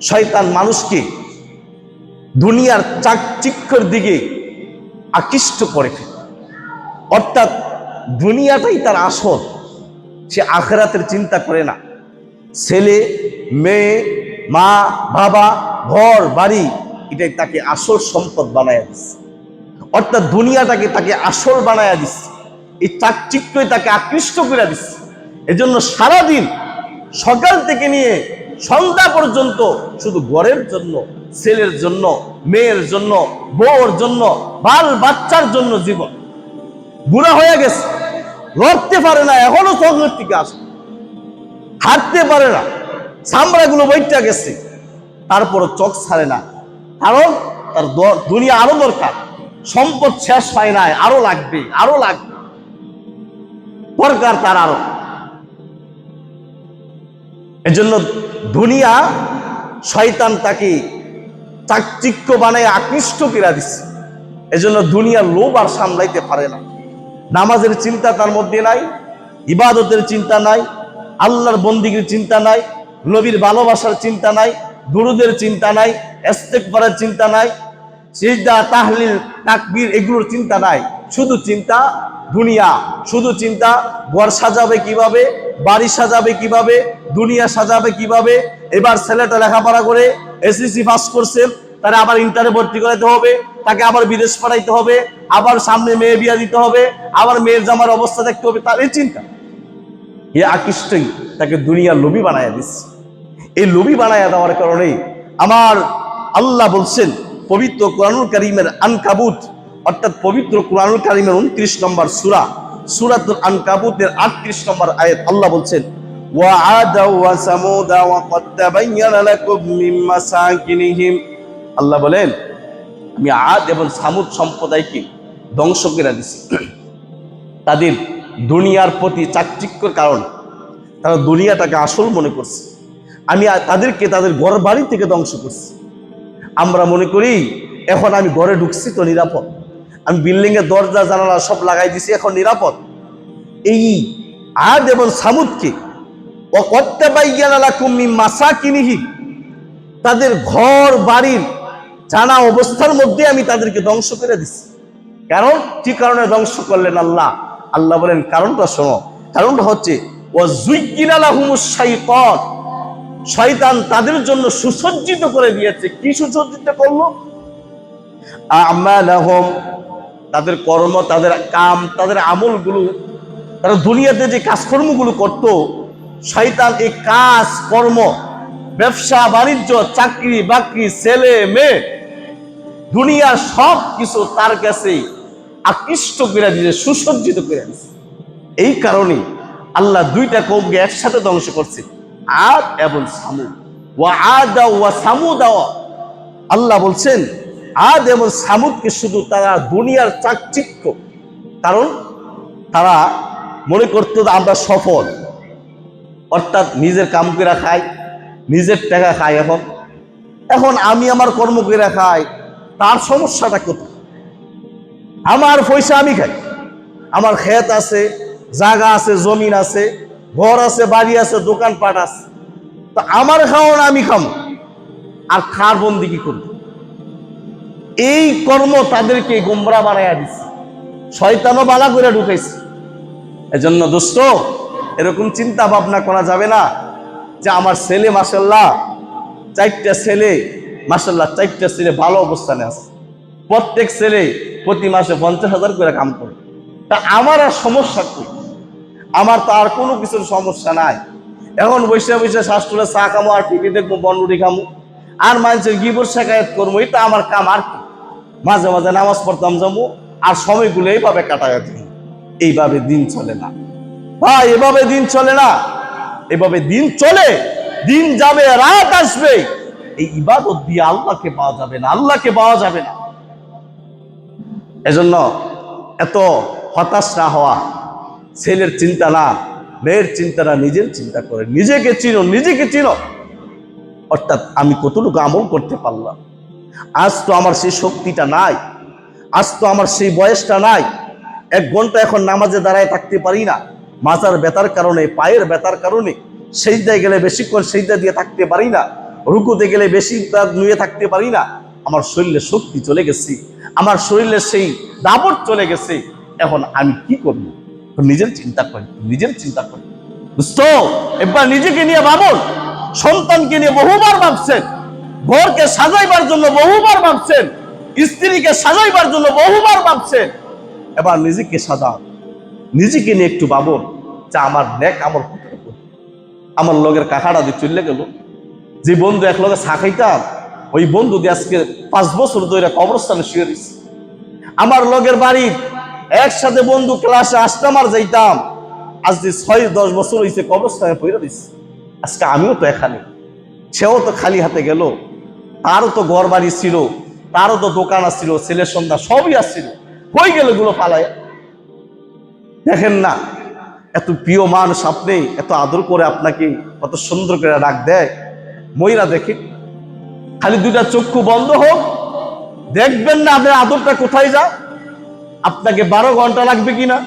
শয়তান মানুষকে দুনিয়ার চাকচিক্যের দিকে আকৃষ্ট করে, অর্থাৎ দুনিয়াটাই তার আসল। সে আখিরাতের চিন্তা করে না। ছেলে মেয়ে, মা বাবা, ঘর বাড়ি, এটাই তাকে আসল সম্পদ বানায় দিচ্ছে। অর্থাৎ দুনিয়াটাকে তাকে আসল বানায় দিচ্ছে। এই চাকচিক্যই তাকে আকৃষ্ট করে দিচ্ছে। এজন্য সারাদিন সকাল থেকে নিয়ে সন্ধ্যা পর্যন্ত শুধু ঘরের জন্য, ছেলের জন্য, মেয়ের জন্য, বউর জন্য, বাল বাচ্চার জন্য জীবন। বুড়া হয়ে গেছে, লড়তে পারে না, এখনো চোখের থেকে আসে, হাঁটতে পারে না, চামড়াগুলো বইটা গেছে, তারপরও চোখ ছাড়ে না। কারণ তার দুনিয়া আরো দরকার, সম্পদ শেষ হয় নাই, আরো লাগবে, আরো লাগবে, দরকার তার আরো। এজন্য দুনিয়া শয়তান তাকে চাকচিক্য বানায় আকৃষ্ট করে দিচ্ছে। এজন্য দুনিয়ার লোভ আর সামলাইতে পারে না। নামাজের চিন্তা তার মধ্যে নাই, ইবাদতের চিন্তা নাই, আল্লাহর বন্দিগির চিন্তা নাই, নবীর ভালোবাসার চিন্তা নাই, দুরুদের চিন্তা নাই, ইস্তেগফারের চিন্তা নাই, সিজদা, তাহলিল, তাকবীর এগুলোর চিন্তা নাই। শুধু চিন্তা দুনিয়া, শুধু চিন্তা ঘর সাজাবে কিভাবে, বাড়ি সাজাবে কিভাবে, দুনিয়া সাজাবে কিভাবে। এবার ছেলেটা লেখাপড়া করে এসএসসি পাস করছে, তারা আবার ইন্টারে ভর্তি করাইতে হবে, তাকে আবার বিদেশ পাঠাইতে হবে, আবার সামনে মেয়ে বিয়া দিতে হবে, আবার মেয়ের জামার অবস্থা দেখতে হবে, তার এই চিন্তা। এ আকৃষ্টই তাকে দুনিয়ার লোভী বানায় দিচ্ছে। এই লোভী বানায় দেওয়ার কারণে আমার আল্লাহ বলছেন পবিত্র কোরআনুল কারীমের আনকাবুত, অর্থাৎ পবিত্র কোরআনুল কারীমের 29 নম্বর সূরা, সূরাতুল আনকাবুতের 38 নম্বর আয়াত, আল্লাহ বলছেন ওয়া আদা ওয়া সামুদা ওয়া ক্বাদ তাবায়্যানা লাকুম মিন মাসাকিনিহিম। আল্লাহ বলেন আমি আদ এবং সামুদ সম্প্রদায়কে ধ্বংস করে দিছি তাদের দুনিয়ার প্রতি চাকচিক্যের কারণে। তারা দুনিয়াটাকে আসল মনে করছে। আমি তাদেরকে তাদের ঘর বাড়ি থেকে ধ্বংস করছি। আমরা মনে করি এখন আমি ঘরে ঢুকছি তো নিরাপদ, আমি বিল্ডিং এর দরজা জানালা সব লাগাই দিছি, এখন নিরাপদ। এই আদ এবং সামুদকে ওয়া ক্বাদ তাবায়্যানা লাকুম মিন মাসাকিনিহিম, তাদের ঘর বাড়ির জানা অবস্থার মধ্যে আমি তাদেরকে ধ্বংস করে দিচ্ছি। কারণ কি কারণে ধ্বংস করলেন আল্লাহ? আল্লাহ বলেন কারণটা শোনো। কারণটা হচ্ছে ওয়াজুয়্যিনা লাহুমুশ শাইতান, শয়তান তাদের জন্য সুসজ্জিত করে দিয়েছে। কি সুসজ্জিত করলো? আমালাহুম, তাদের কর্ম, তাদের কাম, তাদের আমলগুলো, তারা দুনিয়াতে যে কাজকর্মগুলো করত, শয়তান এই কাজ কর্ম, ব্যবসা বাণিজ্য, চাকরি বাকরি, ছেলে মেয়ে, দুনিয়ার সব কিছু তার কাছে আকৃষ্ট করে দিয়েছে, সুসজ্জিত করে দিয়েছে। এই কারণে আল্লাহ দুইটা কওমকে একসাথে ধ্বংস করছে, আদ এবং সামুদ। ওয়া আদা ওয়া সামুদা, আল্লাহ বলছেন আদ এবং সামুদকে শুধু তারা দুনিয়ার চাকচিক্য, কারণ তারা মনে করতো আমরা সফল, অর্থাৎ নিজের কাম করে খাই, নিজের টাকা খাই। এখন আমি আমার কর্ম করে খাই, তার সমস্যাটা কোথায়? আমার পয়সা আমি খাই, আমার ক্ষেত আছে, জায়গা আছে, জমিন আছে, ঘর আছে, বাড়ি আছে, দোকানপাট আছে, তো আমার খাওয়া না আমি খামো, আর খার বন্দি কি করব? এই কর্ম তাদেরকে গোমরা বানাইয়া দিচ্ছে, শয়তানও বালা করে ঢুকাইছে। এজন্য দোস্ত, এরকম চিন্তা ভাবনা করা যাবে না যে আমার ছেলে মাশাআল্লাহ, 4টা ছেলে মাশাআল্লাহ, 4টা ছেলে ভালো অবস্থানে আছে, প্রত্যেক ছেলে প্রতি মাসে 50,000 করে কাম করে, তা আমার আর সমস্যা কি? আমার তো আর কোনো কিছুর সমস্যা নাই। এখন বৈশা বৈশা শাশুড়ে চা খামো, আর টিভি দেখবো, বনরুটি খামো, আর মানুষের গিবর শেখায়ত করবো, এটা আমার কাম। আর কি মাঝে মাঝে নামাজ পড়তাম যাবো, আর সময়গুলো এইভাবে কাটায় যাবো। এইভাবে দিন চলে না ভাই, এভাবে দিন চলে না। এভাবে দিন চলে, দিন যাবে, রাত আসবে, এই ইবাদত দিয়ে আল্লাহকে পাওয়া যাবে না, আল্লাহকে পাওয়া যাবে না। এজন্য এত হতাশ না হওয়া, ছেলের চিন্তা না, মেয়ের চিন্তা না, নিজের চিন্তা করে নিজেকে চিনো, নিজেকে চিনো। অর্থাৎ আমি কতটুকু আমল করতে পারলাম। আজ তো আমার সেই শক্তিটা নাই, আজ তো আমার সেই বয়সটা নাই। 1 ঘন্টা এখন নামাজে দাঁড়ায় থাকতে পারি না, মাজার ব্যথার কারণে, পায়ের ব্যথার কারণে। সেজদায় গেলে বেশিক্ষণ সেজদা দিয়ে থাকতে পারি না, রুকুতে গেলে বেশি নুয়ে থাকতে পারি না, আমার শরীরে শক্তি চলে গেছে, আমার শরীরে সেই দাবত চলে গেছে, এখন আমি কি করব? নিজের চিন্তা করি, নিজের চিন্তা করি। বুঝতো? এবার নিজেকে নিয়ে ভাবুন, সন্তানকে নিয়ে বহুবার ভাবছেন, ঘরকে সাজাইবার জন্য বহুবার ভাবছেন, স্ত্রীকে সাজাইবার জন্য বহুবার ভাবছেন, এবার নিজেকে সাজান, নিজেকে নিয়ে একটু ভাবুন যে আমার নেক আমল কতটুকু। আমার লগের কাকাটা দিয়ে চলে গেল, যে বন্ধু এক লগে চা খাইতাম, ওই বন্ধু দিয়ে আজকে 5 বছর ধরে কবরস্থানে শুয়ে দিচ্ছে। আমার লগের বাড়ির একসাথে বন্ধু ক্লাসে আসতাম আর যাইতাম, আজ যে 6-10 বছর হয়েছে কবরস্থানে পড়ে দিচ্ছে। আজকে আমিও তো এখানে, সেও তো খালি হাতে গেল, তারও তো ঘর বাড়ি ছিল, তারও তো দোকান আসছিল, ছেলের সন্ধ্যা সবই আসছিল, কই গেল গুলো পালায়? দেখেন না, এত প্রিয় মানুষ, আপনি এত আদর করে আপনাকে কত সুন্দর করে ডাক দেয়, ময়রা দেখে খালি 2টা চক্ষু বন্ধ হোক, দেখবেন না আপনার আদরটা কোথায় যায়। আপনাকে 12 ঘন্টা লাগবে কিনা,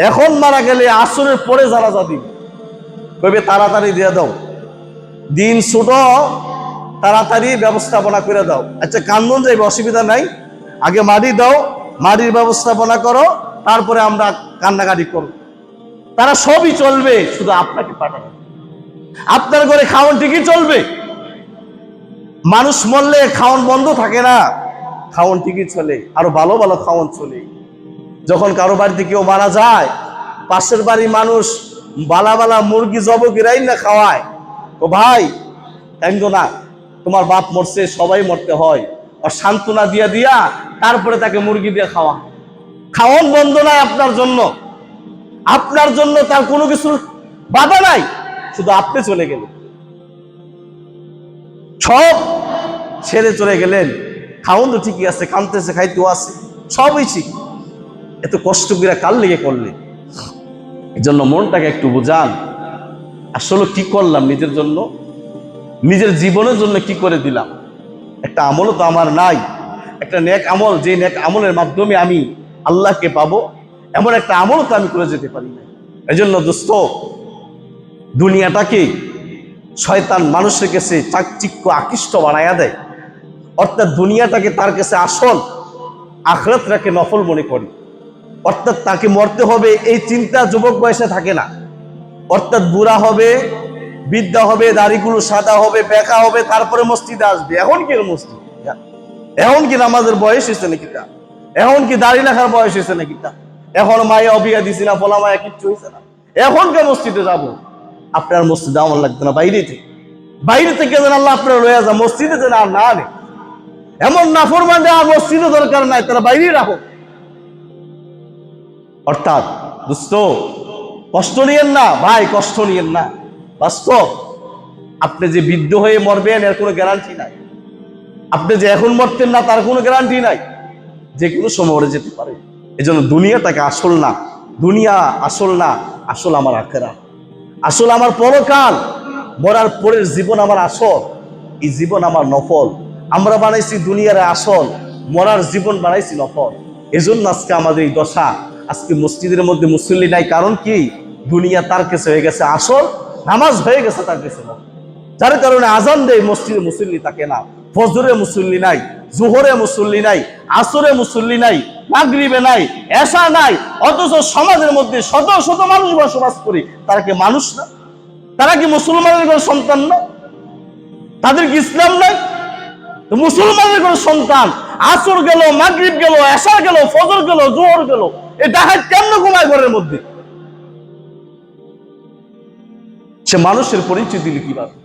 এখন মারা গেলে আসরের পরে যারা দিবে, কইবে তাড়াতাড়ি দিয়ে দাও, দিন ছোট, তাড়াতাড়ি ব্যবস্থাপনা করে দাও। আচ্ছা কান্দন যাইবে, অসুবিধা নাই, আগে মাটি দাও, মাটির ব্যবস্থাপনা করো, তারপরে আমরা কান্নাকাটি করব। তারা সবই চলবে, শুধু আপনাকে পাঠাবে। আপনার ঘরে খাওয়ান ঠিকই চলবে, মানুষ মরলে খাওয়ান বন্ধ থাকে না, খাওয়ান ঠিকই চলে, আরো ভালো ভালো খাওয়ান চলে। যখন কারো বাড়িতে কেউ মারা যায়, পাশের বাড়ির মানুষ বালা বালা মুরগি জবকিরাই না খাওয়ায়, তো ভাই কান্দো না, তোমার বাপ মরছে, সবাই মরতে হয়, আর সান্ত্বনা দিয়া দিয়া তারপরে তাকে মুরগি দিয়ে খাওয়া। খাওয়ান বন্ধ নাই আপনার জন্য, আপনার জন্য তার কোনো কিছুর বাধা নাই, শুধু আপনি চলে গেলেন, সব ছেড়ে চলে গেলেন। খাওয়ান তো ঠিকই আছে, কানতেছে, খাইতেও আছে, সবই ঠিক, এত কষ্ট করে কাল লেগে করলে। এই জন্য মনটাকে একটু বোঝান, আসলে কি করলাম নিজের জন্য, নিজের জীবনের জন্য কি করে দিলাম। একটা আমলও তো আমার নাই, একটা নেক আমল, যে নেক আমলের মাধ্যমে আমি আল্লাহকে পাবো, এমন একটা আমলও তো আমি করে যেতে পারি না। এই জন্য দোস্ত, দুনিয়াটাকে শয়তান মানুষের কাছে চাকচিক্য আকৃষ্ট বানায়া দেয়, অর্থাৎ দুনিয়াটাকে তার কাছে আসল, আখিরাতটাকে নফল মনে করি, অর্থাৎ তাকে মরতে হবে এই চিন্তা যুবক বয়সে থাকে না, অর্থাৎ বুড়া হবে, বিদ্যা হবে, দাড়িগুলো সাদা হবে, বেকা হবে, তারপরে মসজিদে আসবে। এখন কি মসজিদ, এখন কি নামাজের বয়স হয়েছে নাকি তা, এখন কি দাড়ি রাখার বয়স হয়েছে নাকি তা, এখন মায়ে অবিয়া দিছি না, বলা মায়া কিচ্ছু হয়েছে না, এখন কে মসজিদে যাবো? আপনার মসজিদে আমার লাগবে না, বাইরে থেকে যেন আল্লাহ আপনার রয়ে যা, মসজিদে যেন আর না আনে, এমন নাফরমান আর মসজিদে দরকার নাই, তারা বাইরেই রাখো। অর্থাৎ দোস্ত, কষ্ট নিয়েন না ভাই, কষ্ট নিয়েন না। বাস্তব, আপনি যে বৃদ্ধ হয়ে মরবেন এর কোনো গ্যারান্টি নাই, আপনি যে এখন মরতেন না তার কোনো গ্যারান্টি নাই, যে কোনো সময় মরে যেতে পারে। এই জন্য দুনিয়াটাকে আসল না, দুনিয়া আসল না, আসল আমার আখিরাত, আসল আমার পরকাল, মরার পরের জীবন আমার আসল, এই জীবন আমার নফল। আমরা বানাইছি দুনিয়ার আসল, মরার জীবন বানাইছি নফল। এজন্য আজকে আমাদের এই দশা, আজকে মসজিদের মধ্যে মুসল্লি নাই, কারণ কি? দুনিয়া তার কাছে হয়ে গেছে আসল, নামাজ হয়ে গেছে তার কাছে নফল। যার কারণে আজান দেয়, মসজিদে মুসল্লি থাকে না, ফজরে মুসল্লি নাই, জোহরে মুসল্লি নাই, আসরে মুসল্লি নাই, মাগরিবে নাই, এশা নাই, অথচ সমাজের মধ্যে শত শত মানুষ বসবাস করে, তারা কি মানুষ না? তারা কি মুসলমানের কোনো সন্তান না? তাদের কি ইসলাম নাই? তো মুসলমানের কোনো সন্তান আসর গেল, মাগরিব গেল, এশা গেল, ফজর গেল, জোহর গেল, এই ডাকাত কেমন ঘুমায় ঘরের মধ্যে? সে মানুষের পরিচয় দিলে কিভাবে?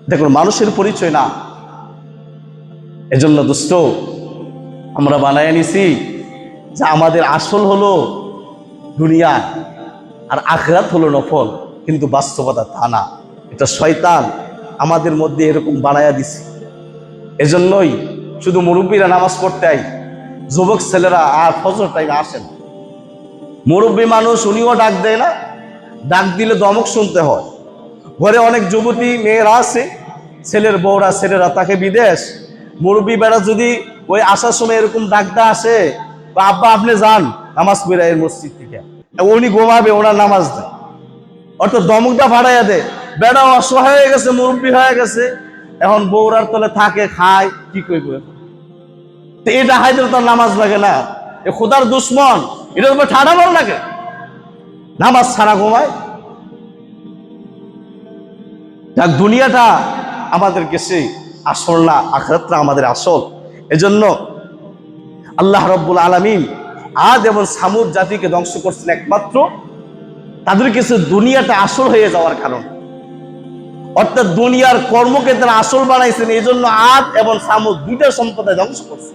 দেখুন, মানুষের পরিচয় না। এজন্য দোস্ত, আমরা বানায় নিছি যে আমাদের আসল হলো দুনিয়া আর আখিরাত হলো নফল, কিন্তু বাস্তবতা তা না। এটা শয়তান আমাদের মধ্যে এরকম বানায়া দিছে। এজন্যই শুধু মুরব্বীরা নামাজ পড়তে আই, যুবক ছেলেরা আর ফজর টাইমে আসেন। মুরব্বী মানুষ, উনিও ডাক দেয় না, ডাক দিলে দমক শুনতে হয়। ঘরে অনেক যুবতী মেয়েরা আছে, ছেলের বউরা, ছেলেরা তাকে বিদেশ, মুরব্বী বেড়া যদি ওই আসার সময় এরকম ডাকটা আসে, আব্বা আপনি যান নামাজ পড়ে এর মসজিদ থেকে, উনি ঘুমাবে, ওনার নামাজ দেয়, অর্থাৎ দমকটা ভাড়াইয়া দেয়। বেড়া অসহায় হয়ে গেছে, মুরব্বী হয়ে গেছে, এখন বৌরার তলে থাকে, খায়, কি করবে? তো এটা হাইতে তার নামাজ লাগে না, এ খোদার দুশ্মন, এটার উপর ঠাড়া মার লাগে, নামাজ ছাড়া ঘুমায়। যাক, দুনিয়াটা আমাদের কাছে আসল না, আখিরাতটা আমাদের আসল। এজন্য আল্লাহ রাব্বুল আলামিন আদ এবং সামুদ জাতিকে ধ্বংস করছেন একমাত্র তাদের কাছে দুনিয়াটা আসল হয়ে যাওয়ার কারণ, অর্থাৎ দুনিয়ার কর্মকে তারা আসল বানাইছেন, এই জন্য আদ এবং সামুদ দুইটা সম্প্রদায় ধ্বংস করছে।